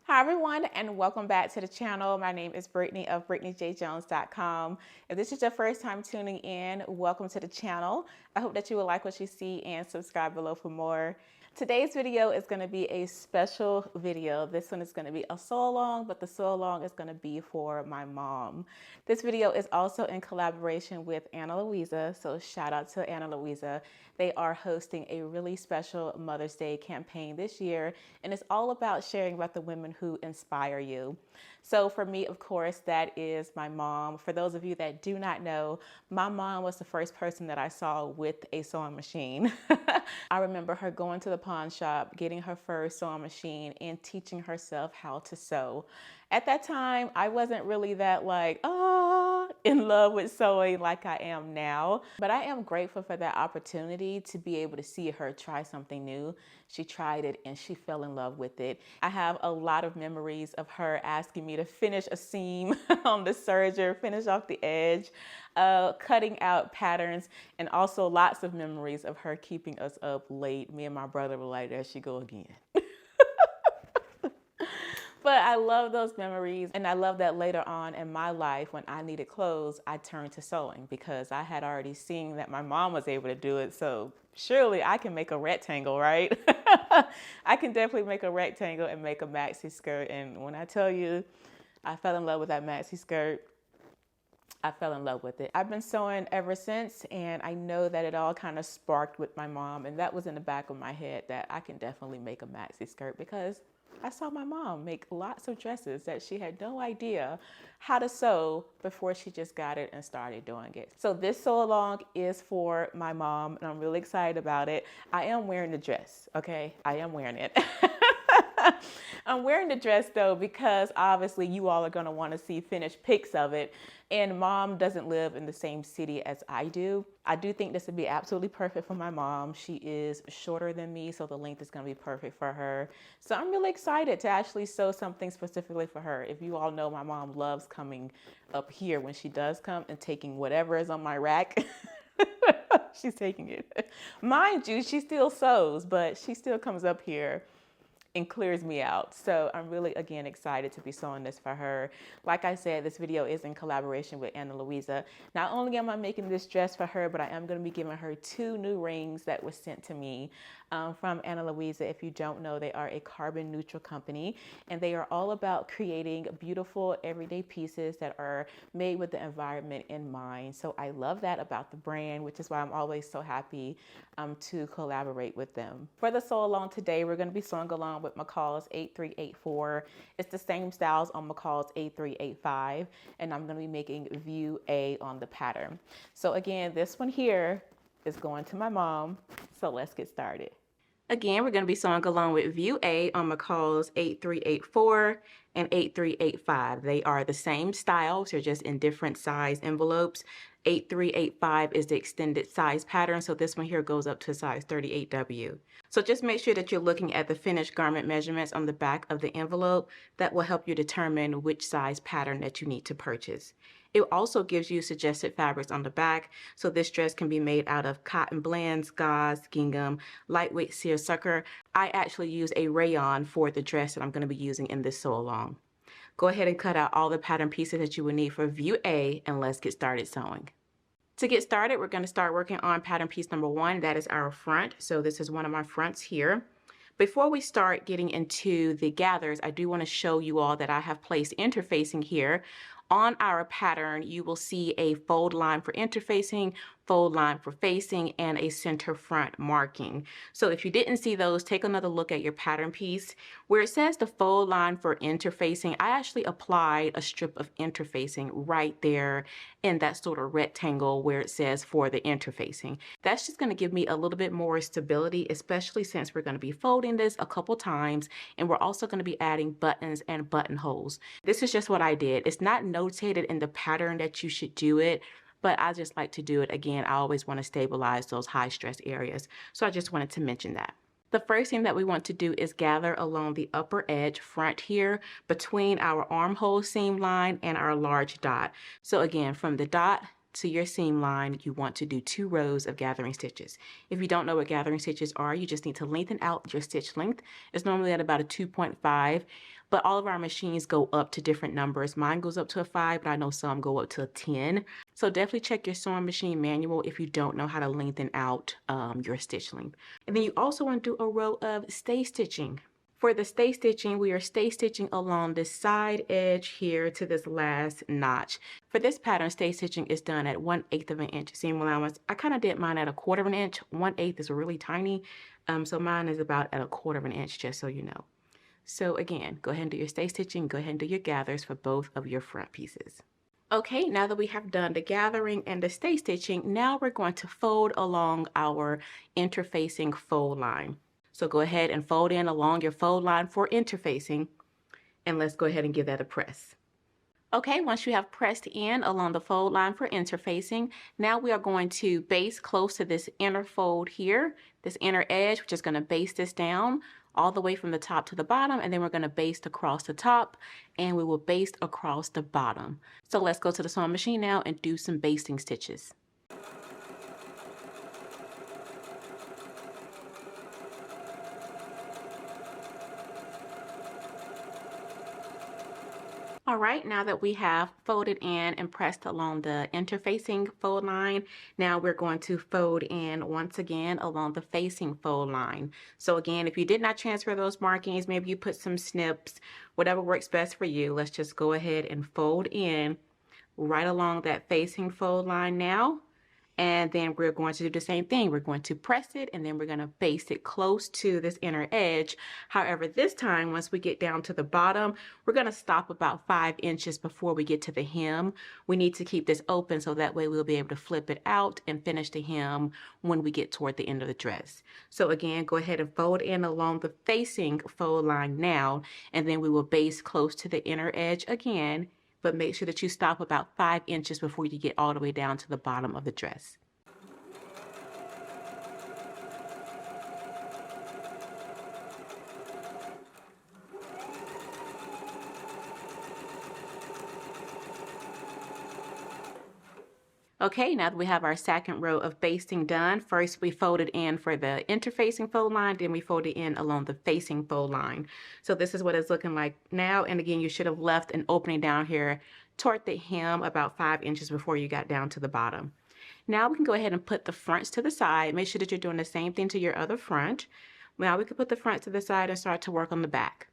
Hi everyone, and welcome back to the channel. My name is Brittany of BrittanyJJones.com. If this is your first time tuning in, welcome to the channel. I hope that you will like what you see and subscribe below for more. Today's video is going to be a special video. This one is going to be a sew along, but the sew along is going to be for my mom. This video is also in collaboration with Ana Luisa, so shout out to Ana Luisa. They are hosting a really special Mother's Day campaign this year, and it's all about sharing about the women who inspire you. So for me, of course, that is my mom. For those of you that do not know, my mom was the first person that I saw with a sewing machine. I remember her going to the pawn shop, getting her first sewing machine, and teaching herself how to sew. At that time, I wasn't really that in love with sewing like I am now, but I am grateful for that opportunity to be able to see her try something new. She tried it and she fell in love with it. I have a lot of memories of her asking me to finish a seam on the serger, finish off the edge, cutting out patterns, and also lots of memories of her keeping us up late. Me and my brother were like, there she go again. But I love those memories, and I love that later on in my life when I needed clothes, I turned to sewing because I had already seen that my mom was able to do it. So surely I can make a rectangle, right? I can definitely make a rectangle and make a maxi skirt. And when I tell you I fell in love with that maxi skirt, I fell in love with it. I've been sewing ever since, and I know that it all kind of sparked with my mom, and that was in the back of my head that I can definitely make a maxi skirt because I saw my mom make lots of dresses that she had no idea how to sew before she just got it and started doing it. So this sew along is for my mom, and I'm really excited about it. I am wearing the dress, okay? I am wearing it. I'm wearing the dress though because obviously you all are going to want to see finished pics of it, and mom doesn't live in the same city as I do. I do think this would be absolutely perfect for my mom. She is shorter than me, so the length is going to be perfect for her. So I'm really excited to actually sew something specifically for her. If you all know, my mom loves coming up here when she does come and taking whatever is on my rack. She's taking it. Mind you, she still sews, but she still comes up here and clears me out. So I'm really, again, excited to be sewing this for her. Like I said, this video is in collaboration with Ana Luisa. Not only am I making this dress for her, but I am going to be giving her 2 new rings that were sent to me from Ana Luisa. If you don't know, they are a carbon neutral company, and they are all about creating beautiful everyday pieces that are made with the environment in mind. So I love that about the brand, which is why I'm always so happy to collaborate with them. For the sew along today, we're going to be sewing along with Mccalls 8384. It's the same styles on Mccalls 8385, and I'm going to be making view A on the pattern. So again, this one here is going to my mom. So let's get started. Again, we're going to be sewing along with view A on Mccalls 8384 and 8385. They are the same styles, they're just in different size envelopes. 8385 is the extended size pattern, so this one here goes up to size 38W. So just make sure that you're looking at the finished garment measurements on the back of the envelope. That will help you determine which size pattern that you need to purchase. It also gives you suggested fabrics on the back, so this dress can be made out of cotton blends, gauze, gingham, lightweight seersucker. I actually use a rayon for the dress that I'm going to be using in this sew along. Go ahead and cut out all the pattern pieces that you will need for view A, and let's get started sewing. To get started, we're going to start working on pattern piece number 1. That is our front. So this is one of my fronts here. Before we start getting into the gathers, I do want to show you all that I have placed interfacing here. On our pattern, you will see a fold line for interfacing, fold line for facing, and a center front marking. So if you didn't see those, take another look at your pattern piece. Where it says the fold line for interfacing, I actually applied a strip of interfacing right there in that sort of rectangle where it says for the interfacing. That's just going to give me a little bit more stability, especially since we're going to be folding this a couple times, and we're also going to be adding buttons and buttonholes. This is just what I did. It's not notated in the pattern that you should do it, but I just like to do it. Again, I always want to stabilize those high stress areas. So I just wanted to mention that. The first thing that we want to do is gather along the upper edge front here between our armhole seam line and our large dot. So again, from the dot to your seam line, you want to do 2 rows of gathering stitches. If you don't know what gathering stitches are, you just need to lengthen out your stitch length. It's normally at about a 2.5. but all of our machines go up to different numbers. Mine goes up to a 5, but I know some go up to a 10. So definitely check your sewing machine manual if you don't know how to lengthen out your stitch length. And then you also want to do a row of stay stitching. For the stay stitching, we are stay stitching along this side edge here to this last notch. For this pattern, stay stitching is done at 1/8 of an inch seam allowance. I kind of did mine at 1/4 of an inch. 1/8 is really tiny, so mine is about at 1/4 of an inch, just so you know. So again, go ahead and do your stay stitching, go ahead and do your gathers for both of your front pieces. Okay, now that we have done the gathering and the stay stitching, now we're going to fold along our interfacing fold line. So go ahead and fold in along your fold line for interfacing, and let's go ahead and give that a press. Okay, once you have pressed in along the fold line for interfacing, now we are going to baste close to this inner fold here, this inner edge, which is going to baste this down all the way from the top to the bottom, and then we're going to baste across the top, and we will baste across the bottom. So let's go to the sewing machine now and do some basting stitches. All right, now that we have folded in and pressed along the interfacing fold line, now we're going to fold in once again along the facing fold line. So again, if you did not transfer those markings, maybe you put some snips, whatever works best for you, let's just go ahead and fold in right along that facing fold line now. And then we're going to do the same thing. We're going to press it, and then we're going to baste it close to this inner edge. However, this time, once we get down to the bottom, we're going to stop about 5 inches before we get to the hem. We need to keep this open so that way we'll be able to flip it out and finish the hem when we get toward the end of the dress. So again, go ahead and fold in along the facing fold line now, and then we will baste close to the inner edge again, but make sure that you stop about 5 inches before you get all the way down to the bottom of the dress. Okay, now that we have our second row of basting done, first we folded in for the interfacing fold line, then we folded in along the facing fold line. So this is what it's looking like now. And again, you should have left an opening down here toward the hem about 5 inches before you got down to the bottom. Now we can go ahead and put the fronts to the side. Make sure that you're doing the same thing to your other front. Now we can put the front to the side and start to work on the back.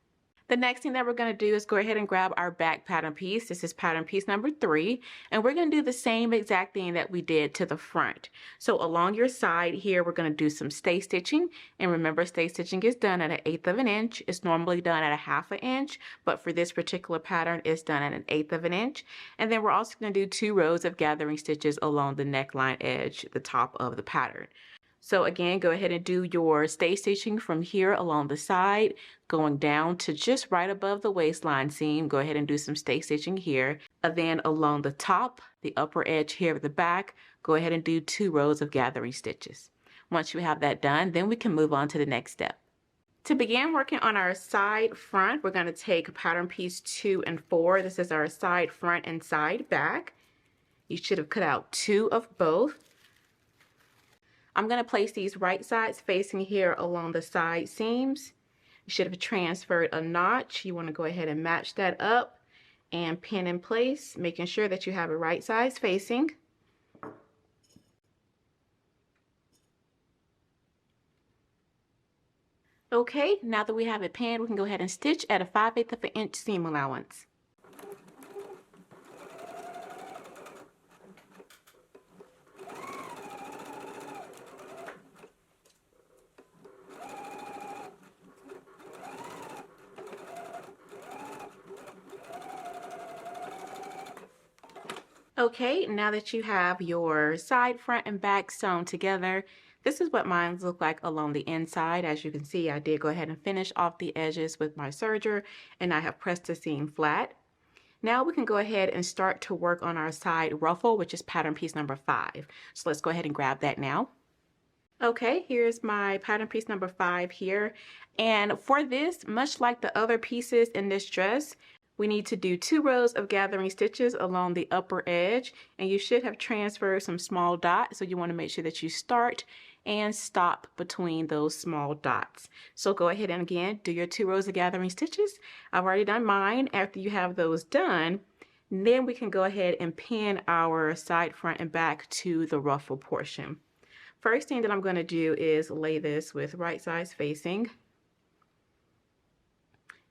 The next thing that we're going to do is go ahead and grab our back pattern piece. This is pattern piece number 3, and we're going to do the same exact thing that we did to the front. So along your side here, we're going to do some stay stitching, and remember, stay stitching is done at 1/8 of an inch. It's normally done at 1/2 an inch, but for this particular pattern, it's done at 1/8 of an inch. And then we're also going to do 2 rows of gathering stitches along the neckline edge, the top of the pattern. So again, go ahead and do your stay stitching from here along the side, going down to just right above the waistline seam. Go ahead and do some stay stitching here. And then along the top, the upper edge here of the back, go ahead and do 2 rows of gathering stitches. Once you have that done, then we can move on to the next step. To begin working on our side front, we're going to take pattern piece 2 and 4. This is our side front and side back. You should have cut out 2 of both. I'm going to place these right sides facing here along the side seams. You should have transferred a notch. You want to go ahead and match that up and pin in place, making sure that you have a right sides facing. Okay, now that we have it pinned, we can go ahead and stitch at a 5/8 of an inch seam allowance. Okay, now that you have your side, front, and back sewn together, this is what mine look like along the inside. As you can see, I did go ahead and finish off the edges with my serger, and I have pressed the seam flat. Now we can go ahead and start to work on our side ruffle, which is pattern piece number 5. So let's go ahead and grab that now. Okay, here's my pattern piece number 5 here. And for this, much like the other pieces in this dress, we need to do 2 rows of gathering stitches along the upper edge, and you should have transferred some small dots, so you want to make sure that you start and stop between those small dots. So go ahead and again, do your 2 rows of gathering stitches. I've already done mine. After you have those done, then we can go ahead and pin our side, front, and back to the ruffle portion. First thing that I'm going to do is lay this with right sides facing.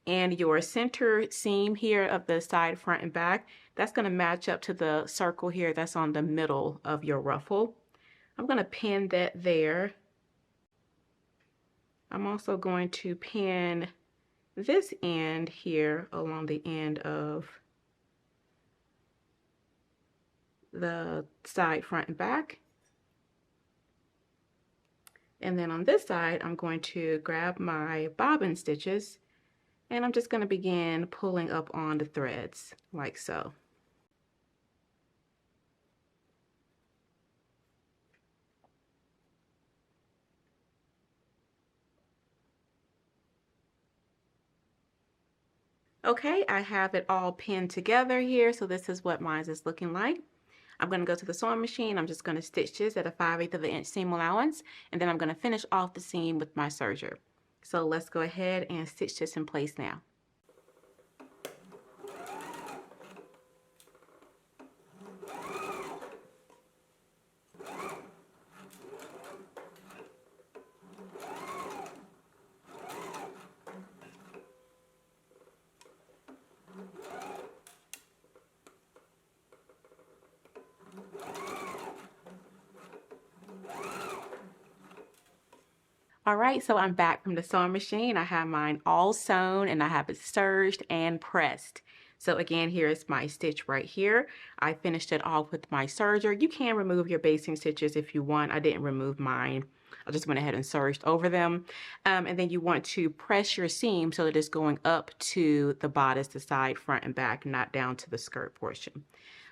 And your center seam here of the side, front, and back, that's going to match up to the circle here that's on the middle of your ruffle. I'm going to pin that there. I'm also going to pin this end here along the end of the side, front, and back. And then on this side, I'm going to grab my bobbin stitches and I'm just going to begin pulling up on the threads like so. Okay, I have it all pinned together here, so this is what mine is looking like. I'm going to go to the sewing machine. I'm just going to stitch this at a 5/8 of an inch seam allowance, and then I'm going to finish off the seam with my serger. So let's go ahead and stitch this in place now. All right, so I'm back from the sewing machine. I have mine all sewn and I have it serged and pressed. So again, here is my stitch right here. I finished it off with my serger. You can remove your basting stitches if you want. I didn't remove mine. I just went ahead and serged over them. And then you want to press your seam so that it's going up to the bodice, the side, front, and back, not down to the skirt portion.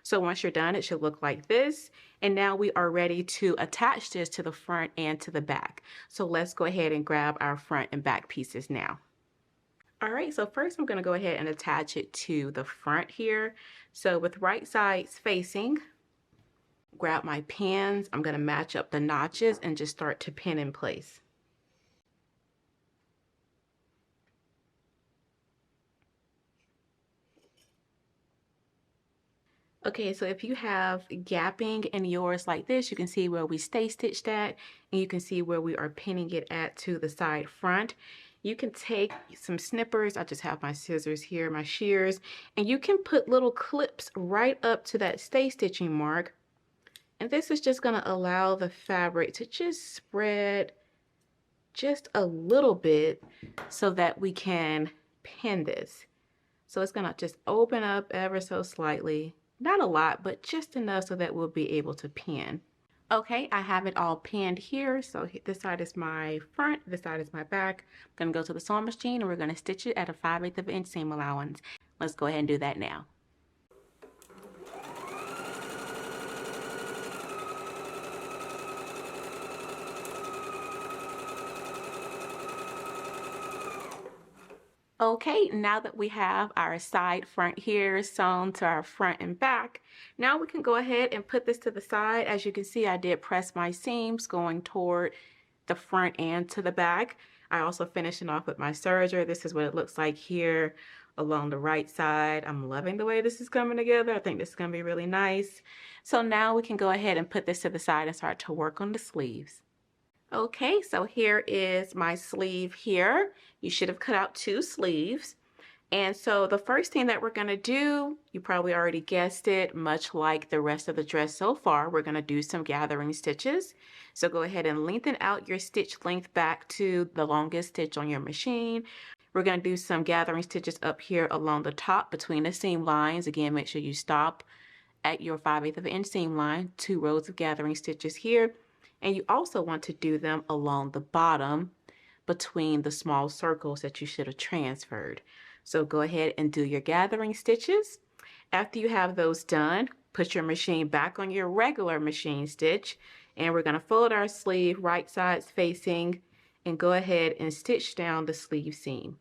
So once you're done, it should look like this. And now we are ready to attach this to the front and to the back. So let's go ahead and grab our front and back pieces now. All right, so first I'm going to go ahead and attach it to the front here. So with right sides facing, grab my pins. I'm going to match up the notches and just start to pin in place. Okay, so if you have gapping in yours like this, you can see where we stay stitched at, and you can see where we are pinning it at to the side front. You can take some snippers. I just have my scissors here, my shears, and you can put little clips right up to that stay stitching mark. And this is just going to allow the fabric to just spread just a little bit so that we can pin this. So it's going to just open up ever so slightly. Not a lot, but just enough so that we'll be able to pin. Okay, I have it all pinned here. So this side is my front, this side is my back. I'm going to go to the sewing machine and we're going to stitch it at a 5/8 of an inch seam allowance. Let's go ahead and do that now. Okay, now that we have our side front here sewn to our front and back, now we can go ahead and put this to the side. As you can see, I did press my seams going toward the front and to the back. I also finished it off with my serger. This is what it looks like here along the right side. I'm loving the way this is coming together. I think this is going to be really nice. So now we can go ahead and put this to the side and start to work on the sleeves. Okay, so here is my sleeve here. You should have cut out 2 sleeves. And so the first thing that we're going to do, you probably already guessed it, much like the rest of the dress so far, we're going to do some gathering stitches. So go ahead and lengthen out your stitch length back to the longest stitch on your machine. We're going to do some gathering stitches up here along the top between the seam lines. Again, make sure you stop at your 5/8 of an inch seam line, 2 rows of gathering stitches here. And you also want to do them along the bottom between the small circles that you should have transferred. So go ahead and do your gathering stitches. After you have those done, put your machine back on your regular machine stitch, and we're going to fold our sleeve right sides facing and go ahead and stitch down the sleeve seam.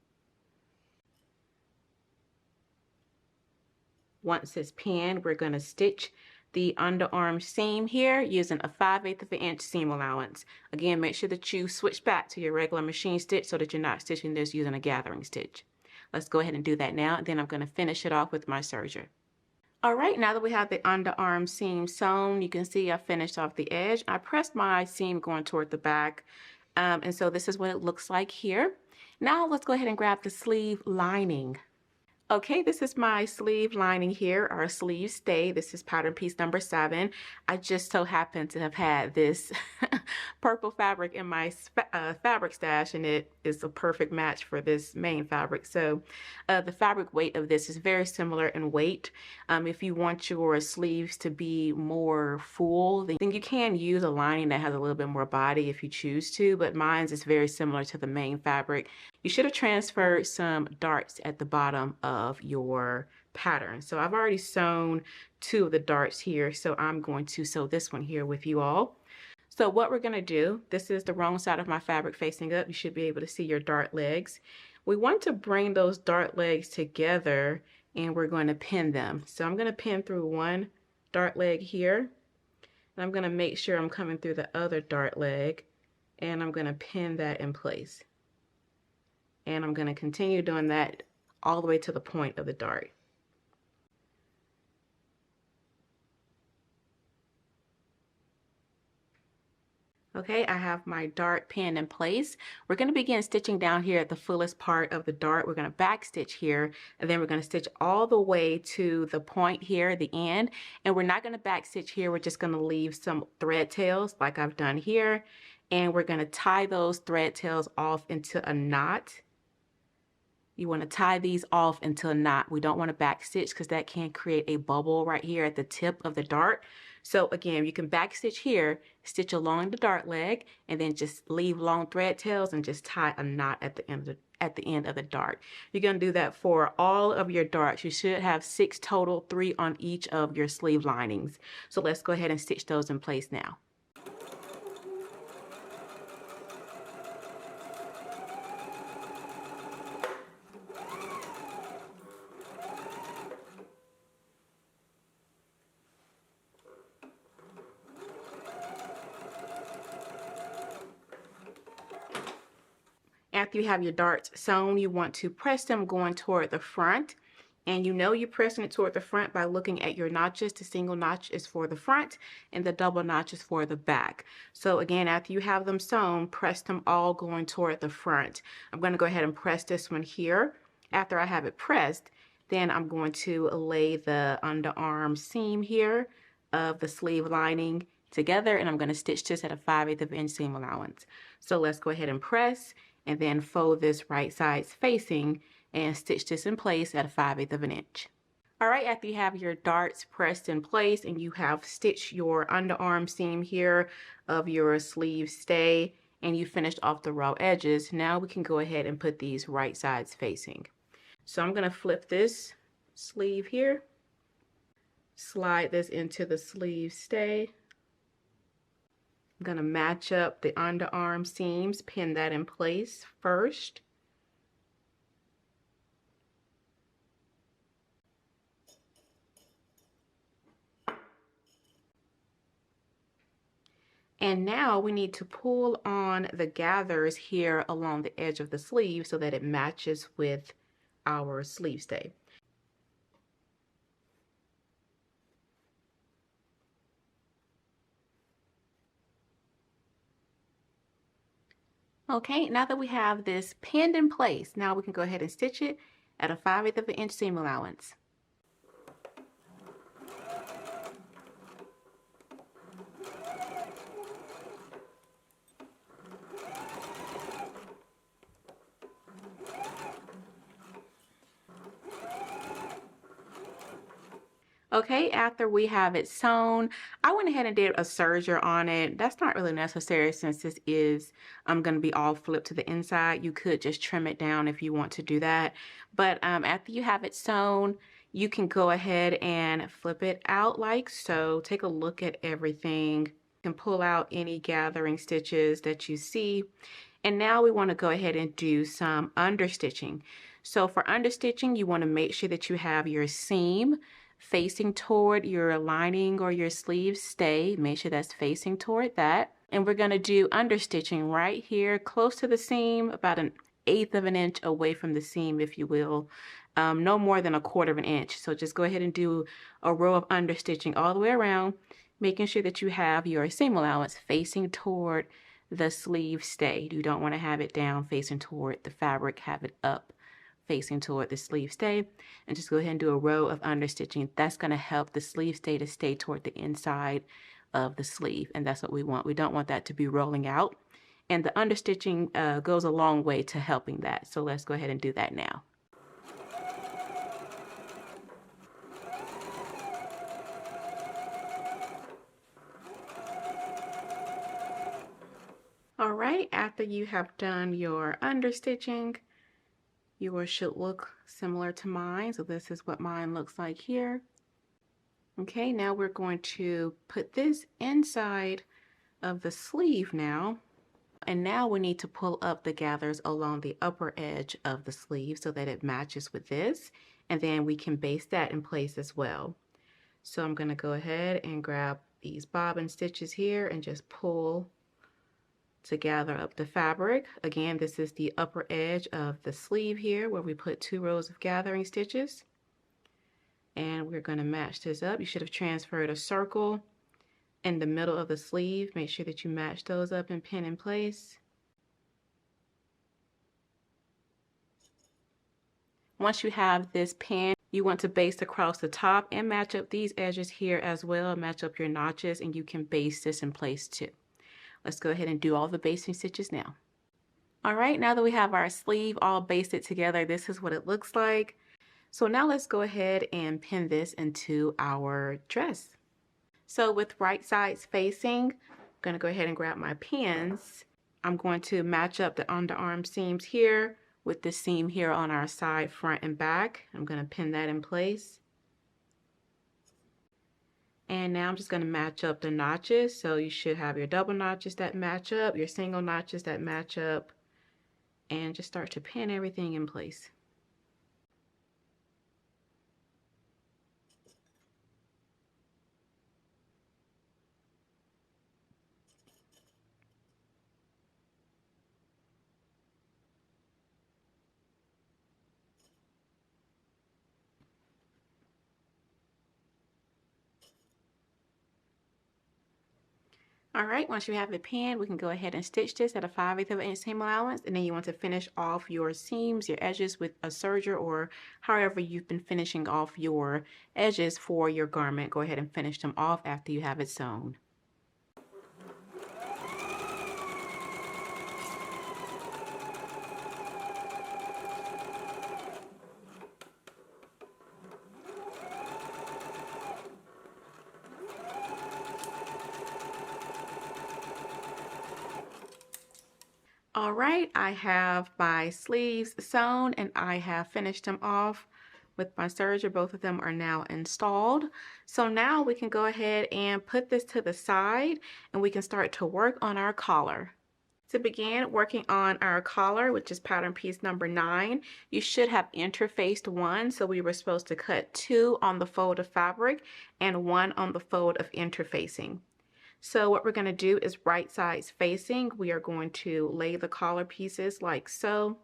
Once it's pinned, we're going to stitch the underarm seam here using a 5/8 of an inch seam allowance. Again, make sure that you switch back to your regular machine stitch so that you're not stitching this using a gathering stitch. Let's go ahead and do that now, and then I'm going to finish it off with my serger. All right, now that we have the underarm seam sewn, you can see I finished off the edge. I pressed my seam going toward the back, and so this is what it looks like here. Now let's go ahead and grab the sleeve lining. Okay, this is my sleeve lining here, our sleeve stay. This is pattern piece number 7. I just so happen to have had this purple fabric in my fabric stash, and it is a perfect match for this main fabric. So the fabric weight of this is very similar in weight. If you want your sleeves to be more full, then you can use a lining that has a little bit more body if you choose to, but mine's is very similar to the main fabric. You should have transferred some darts at the bottom of your pattern. So I've already sewn 2 of the darts here, so I'm going to sew this one here with you all. So what we're going to do, this is the wrong side of my fabric facing up. You should be able to see your dart legs. We want to bring those dart legs together, and we're going to pin them. So I'm going to pin through one dart leg here, and I'm going to make sure I'm coming through the other dart leg, and I'm going to pin that in place. And I'm going to continue doing that all the way to the point of the dart. Okay, I have my dart pinned in place. We're going to begin stitching down here at the fullest part of the dart. We're going to back stitch here, and then we're going to stitch all the way to the point here, the end. And we're not going to back stitch here. We're just going to leave some thread tails like I've done here. And we're going to tie those thread tails off into a knot. You want to tie these off into a knot. We don't want to back stitch because that can create a bubble right here at the tip of the dart. So again, you can back stitch here, stitch along the dart leg, and then just leave long thread tails and just tie a knot at the end of the dart. You're going to do that for all of your darts. You should have 6 total, 3 on each of your sleeve linings. So let's go ahead and stitch those in place now. After you have your darts sewn, you want to press them going toward the front. And you know you're pressing it toward the front by looking at your notches. The single notch is for the front and the double notch is for the back. So again, after you have them sewn, press them all going toward the front. I'm going to go ahead and press this one here. After I have it pressed, then I'm going to lay the underarm seam here of the sleeve lining together, and I'm going to stitch this at a 5/8 of an inch seam allowance. So let's go ahead and press, and then fold this right sides facing and stitch this in place at a 5/8 of an inch. All right, after you have your darts pressed in place and you have stitched your underarm seam here of your sleeve stay and you finished off the raw edges, now we can go ahead and put these right sides facing. So I'm going to flip this sleeve here, slide this into the sleeve stay. I'm going to match up the underarm seams, pin that in place first. And now we need to pull on the gathers here along the edge of the sleeve so that it matches with our sleeve stay. Okay, now that we have this pinned in place, now we can go ahead and stitch it at a 5/8 of an inch seam allowance. Okay, after we have it sewn, I went ahead and did a serger on it. That's not really necessary since this is going to be all flipped to the inside. You could just trim it down if you want to do that. But after you have it sewn, you can go ahead and flip it out like so. Take a look at everything. You can pull out any gathering stitches that you see. And now we want to go ahead and do some understitching. So for understitching, you want to make sure that you have your seam facing toward your lining or your sleeve stay. Make sure that's facing toward that. And we're going to do understitching right here close to the seam, about an 1/8 of an inch away from the seam, if you will. No more than 1/4 of an inch. So just go ahead and do a row of understitching all the way around, making sure that you have your seam allowance facing toward the sleeve stay. You don't want to have it down facing toward the fabric, have it up facing toward the sleeve stay, and just go ahead and do a row of understitching. That's going to help the sleeve stay to stay toward the inside of the sleeve, and that's what we want. We don't want that to be rolling out, and the understitching goes a long way to helping that. So let's go ahead and do that now. All right, after you have done your understitching, yours should look similar to mine. So this is what mine looks like here. Okay, now we're going to put this inside of the sleeve now. And now we need to pull up the gathers along the upper edge of the sleeve so that it matches with this. And then we can baste that in place as well. So I'm going to go ahead and grab these bobbin stitches here and just pull to gather up the fabric. Again, this is the upper edge of the sleeve here where we put 2 rows of gathering stitches. And we're going to match this up. You should have transferred a circle in the middle of the sleeve. Make sure that you match those up and pin in place. Once you have this pin, you want to baste across the top and match up these edges here as well. Match up your notches and you can baste this in place too. Let's go ahead and do all the basting stitches now. All right, now that we have our sleeve all basted together, this is what it looks like. So now let's go ahead and pin this into our dress. So with right sides facing, I'm going to go ahead and grab my pins. I'm going to match up the underarm seams here with the seam here on our side, front and back. I'm going to pin that in place. And now I'm just going to match up the notches. So you should have your double notches that match up, your single notches that match up, and just start to pin everything in place. All right, once you have the pin, we can go ahead and stitch this at a 5/8 of an inch seam allowance, and then you want to finish off your seams, your edges with a serger or however you've been finishing off your edges for your garment. Go ahead and finish them off after you have it sewn. All right, I have my sleeves sewn and I have finished them off with my serger. Both of them are now installed. So now we can go ahead and put this to the side and we can start to work on our collar. To begin working on our collar, which is pattern piece number 9, you should have interfaced 1. So we were supposed to cut 2 on the fold of fabric and 1 on the fold of interfacing. So what we're going to do is right sides facing. We are going to lay the collar pieces like so.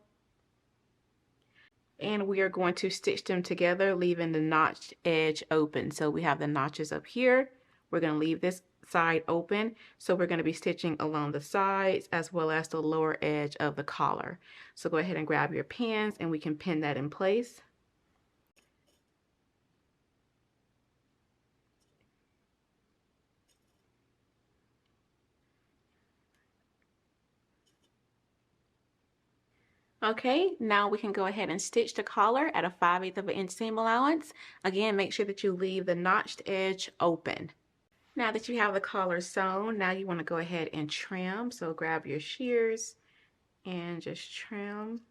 And we are going to stitch them together, leaving the notched edge open. So we have the notches up here. We're going to leave this side open. So we're going to be stitching along the sides as well as the lower edge of the collar. So go ahead and grab your pins and we can pin that in place. Okay, now we can go ahead and stitch the collar at a 5/8 of an inch seam allowance. Again, make sure that you leave the notched edge open. Now that you have the collar sewn, now you want to go ahead and trim. So grab your shears and just trim.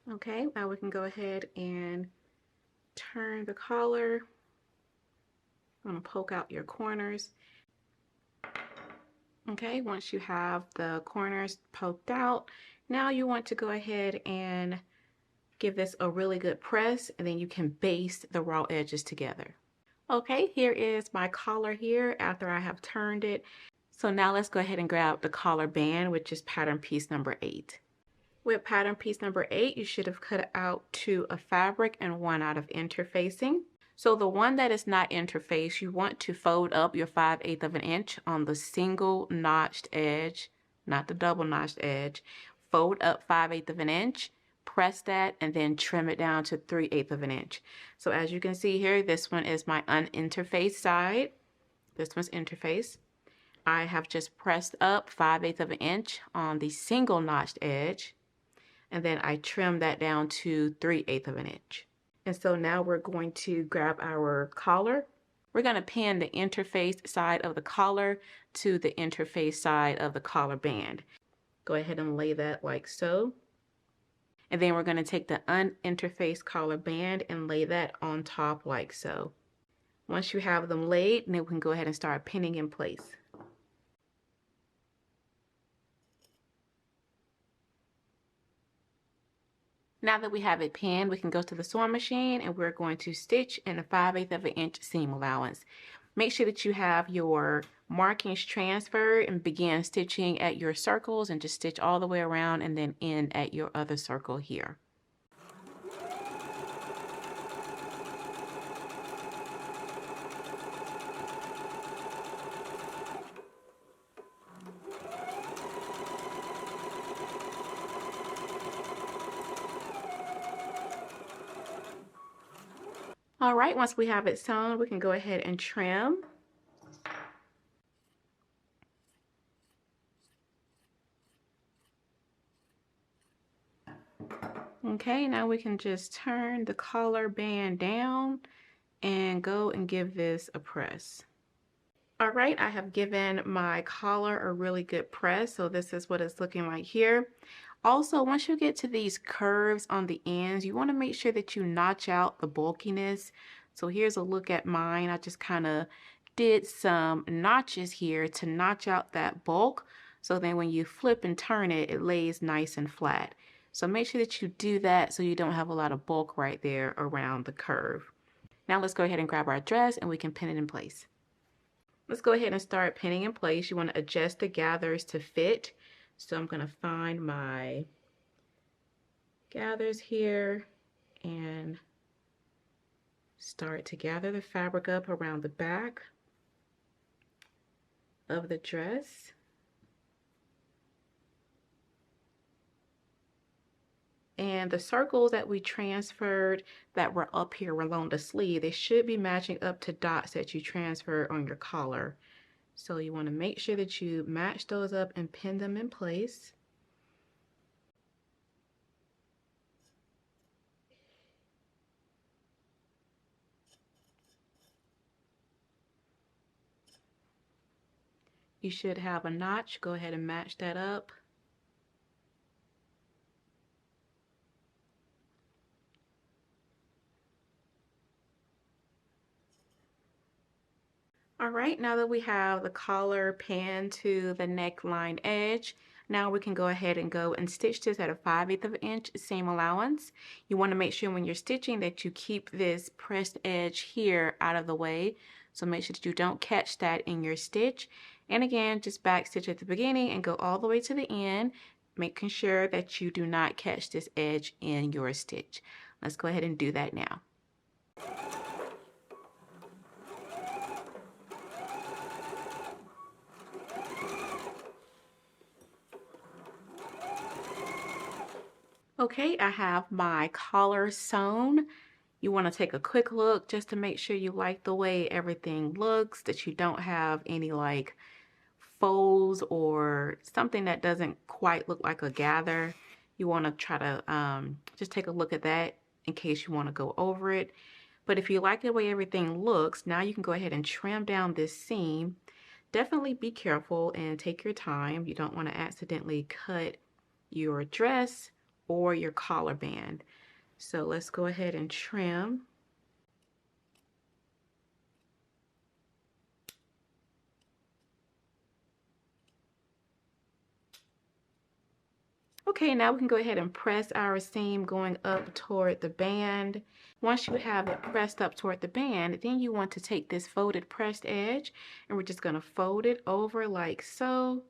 Okay, now we can go ahead and turn the collar. I'm going to poke out your corners. Okay, once you have the corners poked out, now you want to go ahead and give this a really good press, and then you can baste the raw edges together. Okay, here is my collar here after I have turned it. So now let's go ahead and grab the collar band, which is pattern piece number 8. With pattern piece number 8, you should have cut out 2 of fabric and 1 out of interfacing. So the one that is not interfaced, you want to fold up your 5/8 of an inch on the single notched edge, not the double notched edge. Fold up 5/8 of an inch, press that, and then trim it down to 3/8 of an inch. So as you can see here, this one is my uninterfaced side. This one's interfaced. I have just pressed up 5/8 of an inch on the single notched edge, and then I trim that down to 3/8 of an inch. And so now we're going to grab our collar. We're going to pin the interfaced side of the collar to the interfaced side of the collar band. Go ahead and lay that like so. And then we're going to take the uninterfaced collar band and lay that on top like so. Once you have them laid, then we can go ahead and start pinning in place. Now that we have it pinned, we can go to the sewing machine and we're going to stitch in a 5/8 of an inch seam allowance. Make sure that you have your markings transferred and begin stitching at your circles, and just stitch all the way around and then end at your other circle here. All right, once we have it sewn, we can go ahead and trim. Okay, now we can just turn the collar band down and go and give this a press. All right, I have given my collar a really good press, so this is what it's looking like here. Also, once you get to these curves on the ends, you want to make sure that you notch out the bulkiness. So here's a look at mine. I just kind of did some notches here to notch out that bulk, so then when you flip and turn it, it lays nice and flat. So make sure that you do that so you don't have a lot of bulk right there around the curve. Now let's go ahead and grab our dress and we can pin it in place. Let's go ahead and start pinning in place. You want to adjust the gathers to fit. So I'm going to find my gathers here and start to gather the fabric up around the back of the dress. And the circles that we transferred that were up here along the sleeve, they should be matching up to dots that you transferred on your collar. So you want to make sure that you match those up and pin them in place. You should have a notch. Go ahead and match that up. All right, now that we have the collar pinned to the neckline edge, now we can go ahead and go and stitch this at a 5/8 of an inch seam allowance. You want to make sure when you're stitching that you keep this pressed edge here out of the way. So make sure that you don't catch that in your stitch. And again, just back stitch at the beginning and go all the way to the end, making sure that you do not catch this edge in your stitch. Let's go ahead and do that now. Okay, I have my collar sewn. You want to take a quick look just to make sure you like the way everything looks, that you don't have any like folds or something that doesn't quite look like a gather. You want to try to just take a look at that in case you want to go over it. But if you like the way everything looks, now you can go ahead and trim down this seam. Definitely be careful and take your time. You don't want to accidentally cut your dress or your collar band. So let's go ahead and trim. Okay, now we can go ahead and press our seam going up toward the band. Once you have it pressed up toward the band, then you want to take this folded pressed edge and we're just going to fold it over like so.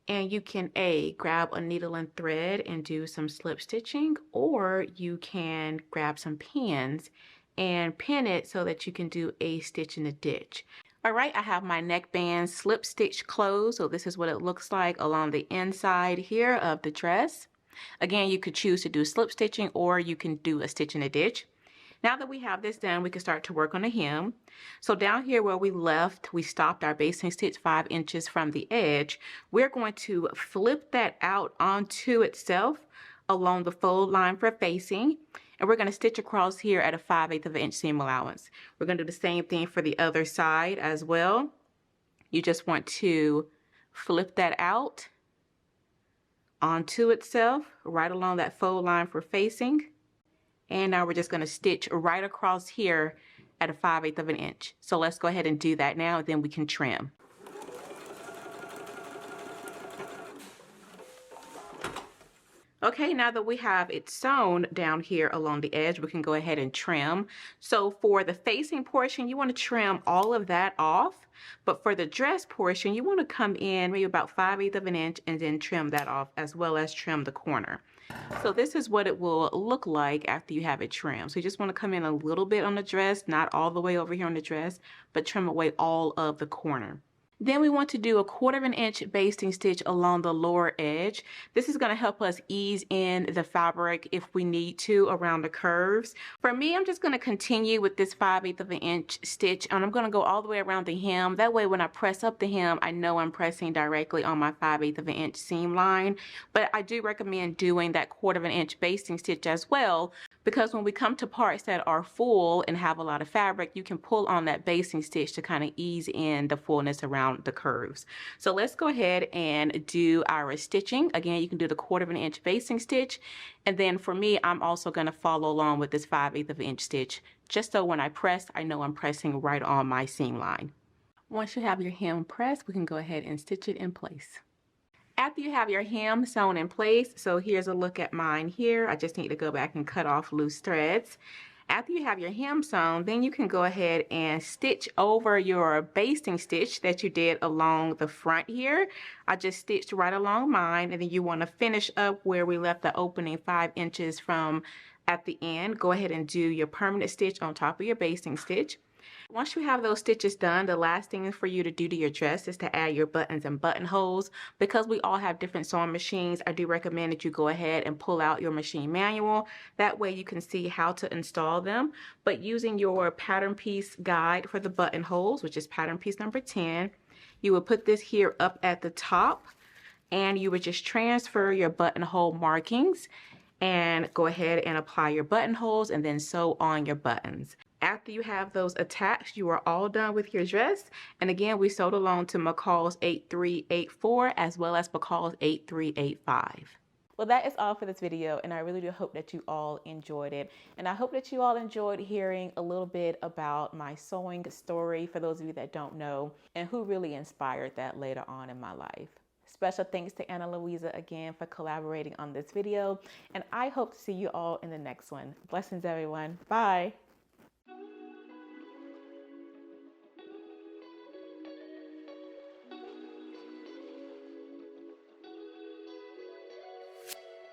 And you can grab a needle and thread and do some slip stitching, or you can grab some pins and pin it so that you can do a stitch in the ditch. All right, I have my neckband slip stitch closed, so this is what it looks like along the inside here of the dress. Again, you could choose to do slip stitching or you can do a stitch in a ditch. Now that we have this done, we can start to work on the hem. So down here where we stopped our basting stitch 5 inches from the edge. We're going to flip that out onto itself along the fold line for facing. And we're going to stitch across here at a 5/8 of an inch seam allowance. We're going to do the same thing for the other side as well. You just want to flip that out onto itself right along that fold line for facing. And now we're just going to stitch right across here at a 5/8 of an inch. So let's go ahead and do that now, and then we can trim. Okay, now that we have it sewn down here along the edge, we can go ahead and trim. So for the facing portion, you want to trim all of that off. But for the dress portion, you want to come in maybe about 5/8 of an inch and then trim that off, as well as trim the corner. So this is what it will look like after you have it trimmed. So you just want to come in a little bit on the dress, not all the way over here on the dress, but trim away all of the corner. Then we want to do a 1/4 of an inch basting stitch along the lower edge. This is going to help us ease in the fabric if we need to around the curves. For me, I'm just going to continue with this 5/8 of an inch stitch, and I'm going to go all the way around the hem. That way when I press up the hem, I know I'm pressing directly on my 5/8 of an inch seam line. But I do recommend doing that 1/4 of an inch basting stitch as well, because when we come to parts that are full and have a lot of fabric, you can pull on that basting stitch to kind of ease in the fullness around the curves. So let's go ahead and do our stitching. Again, you can do the 1/4 of an inch basting stitch. And then for me, I'm also going to follow along with this 5/8 of an inch stitch, just so when I press, I know I'm pressing right on my seam line. Once you have your hem pressed, we can go ahead and stitch it in place. After you have your hem sewn in place, so here's a look at mine here. I just need to go back and cut off loose threads. After you have your hem sewn, then you can go ahead and stitch over your basting stitch that you did along the front here. I just stitched right along mine, and then you want to finish up where we left the opening 5 inches from at the end. Go ahead and do your permanent stitch on top of your basting stitch. Once you have those stitches done, the last thing for you to do to your dress is to add your buttons and buttonholes. Because we all have different sewing machines, I do recommend that you go ahead and pull out your machine manual. That way you can see how to install them. But using your pattern piece guide for the buttonholes, which is pattern piece number 10, you will put this here up at the top, and you would just transfer your buttonhole markings and go ahead and apply your buttonholes and then sew on your buttons. After you have those attached, you are all done with your dress. And again, we sewed along to Mccalls 8384 as well as Mccalls 8385. Well, that is all for this video, and I really do hope that you all enjoyed it. And I hope that you all enjoyed hearing a little bit about my sewing story, for those of you that don't know, and who really inspired that later on in my life. Special thanks to Ana Luisa again for collaborating on this video, and I hope to see you all in the next one. Blessings, everyone. Bye.